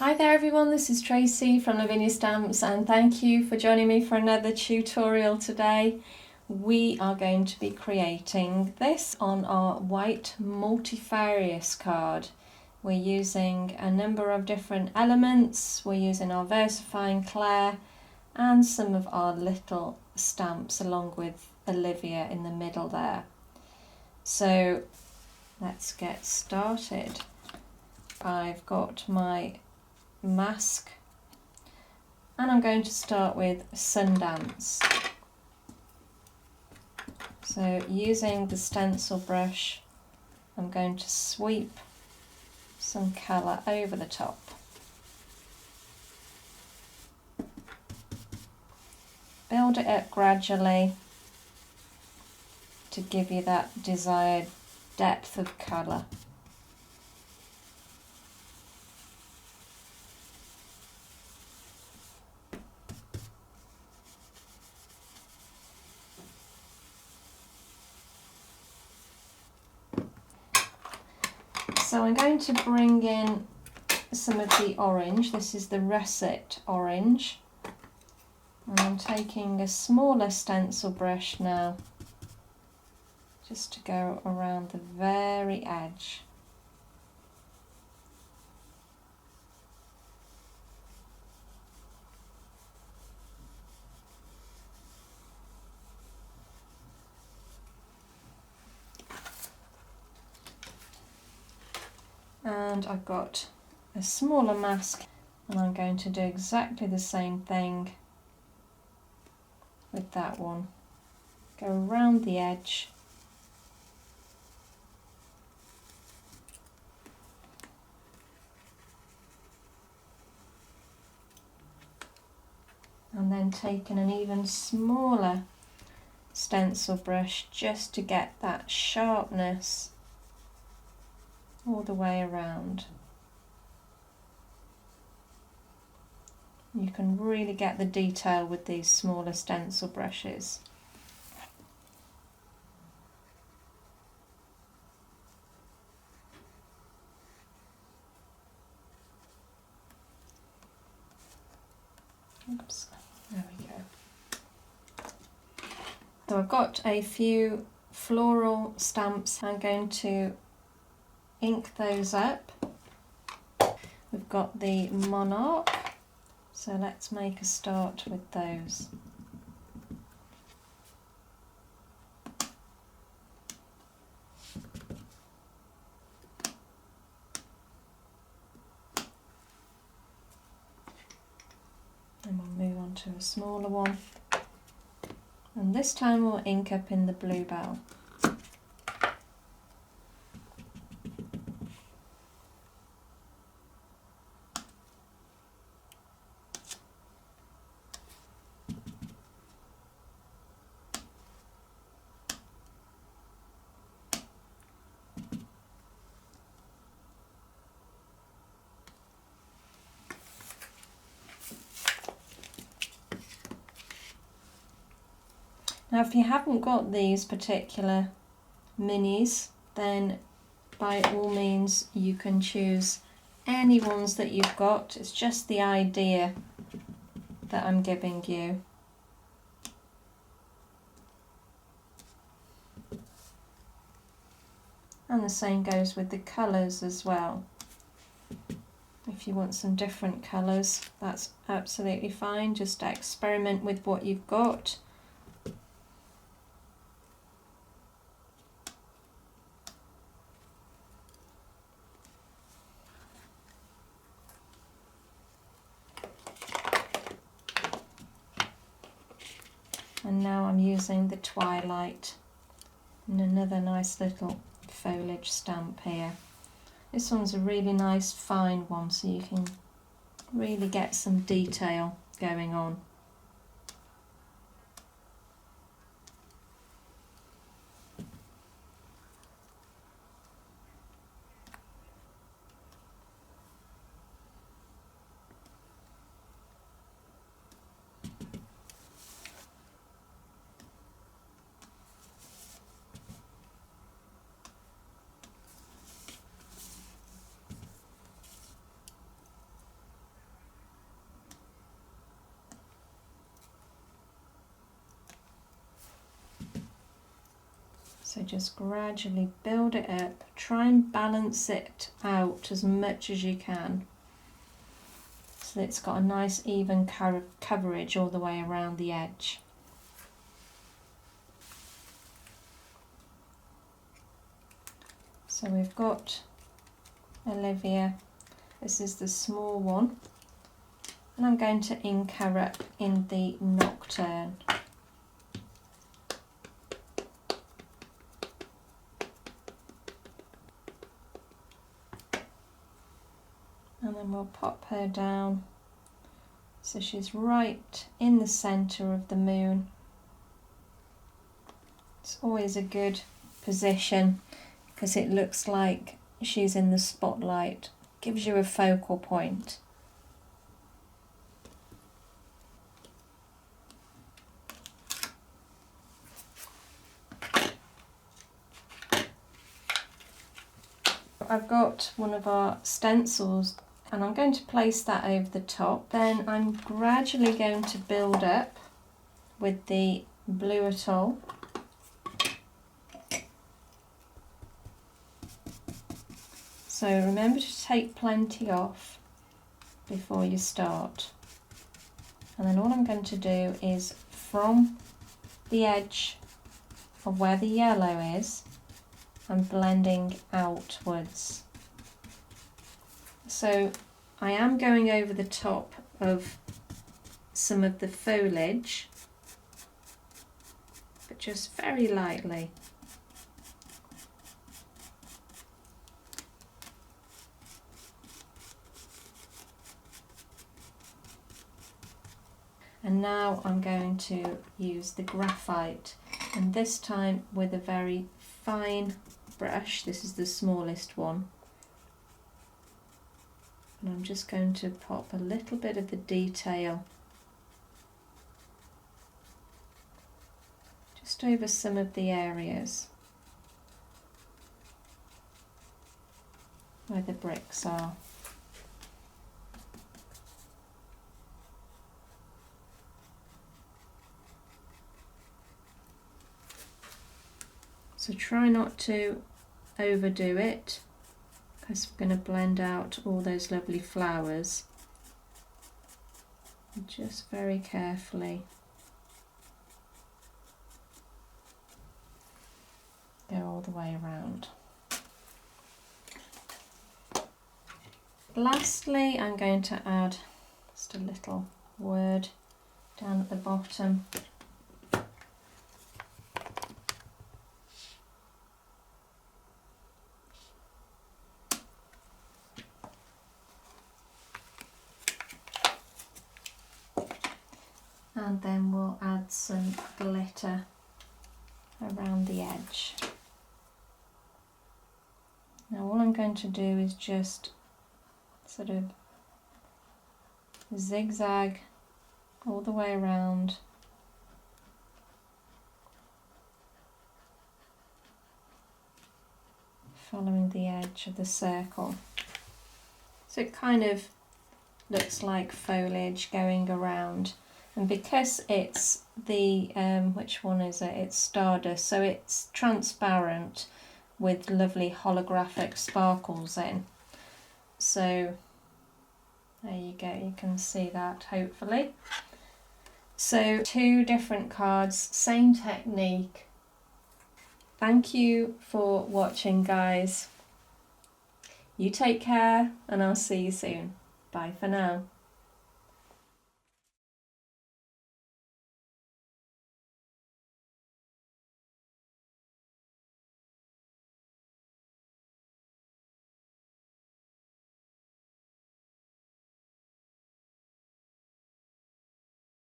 Hi there everyone, this is Tracy from Lavinia Stamps and thank you for joining me for another tutorial today. We are going to be creating this on our white multifarious card. We're using a number of different elements. We're using our Versafine Clair and some of our little stamps along with Olivia in the middle there. So let's get started. I've got my mask and I'm going to start with Sundance. So using the stencil brush, I'm going to sweep some colour over the top. Build it up gradually to give you that desired depth of colour. So I'm going to bring in some of the orange. This is the russet orange. And I'm taking a smaller stencil brush now, just to go around the very edge. And I've got a smaller mask and I'm going to do exactly the same thing with that one. Go around the edge. And then taking an even smaller stencil brush just to get that sharpness all the way around. You can really get the detail with these smaller stencil brushes. Oops, there we go. So I've got a few floral stamps. I'm going to ink those up. We've got the monarch, so let's make a start with those. And we'll move on to a smaller one, and this time we'll ink up in the bluebell. Now if you haven't got these particular minis, then by all means you can choose any ones that you've got. It's just the idea that I'm giving you. And the same goes with the colours as well. If you want some different colours, that's absolutely fine. Just experiment with what you've got. And now I'm using the Twilight and another nice little foliage stamp here. This one's a really nice fine one, so you can really get some detail going on. So just gradually build it up, try and balance it out as much as you can so that it's got a nice even coverage all the way around the edge. So we've got Olivia, this is the small one, and I'm going to ink her up in the Nocturne. And then we'll pop her down so she's right in the centre of the moon. It's always a good position because it looks like she's in the spotlight, gives you a focal point. I've got one of our stencils and I'm going to place that over the top. Then I'm gradually going to build up with the blue atoll. So remember to take plenty off before you start. And then all I'm going to do is from the edge of where the yellow is, I'm blending outwards. So I am going over the top of some of the foliage, but just very lightly. And now I'm going to use the graphite, and this time with a very fine brush. This is the smallest one. And I'm just going to pop a little bit of the detail just over some of the areas where the bricks are. So try not to overdo it, because we're going to blend out all those lovely flowers. And just very carefully go all the way around. Lastly, I'm going to add just a little word down at the bottom. And then we'll add some glitter around the edge. Now all I'm going to do is just sort of zigzag all the way around, following the edge of the circle. So it kind of looks like foliage going around. And because it's the, which one is it? It's Stardust, so it's transparent with lovely holographic sparkles in. So there you go, you can see that hopefully. So 2 different cards, same technique. Thank you for watching, guys. You take care and I'll see you soon. Bye for now.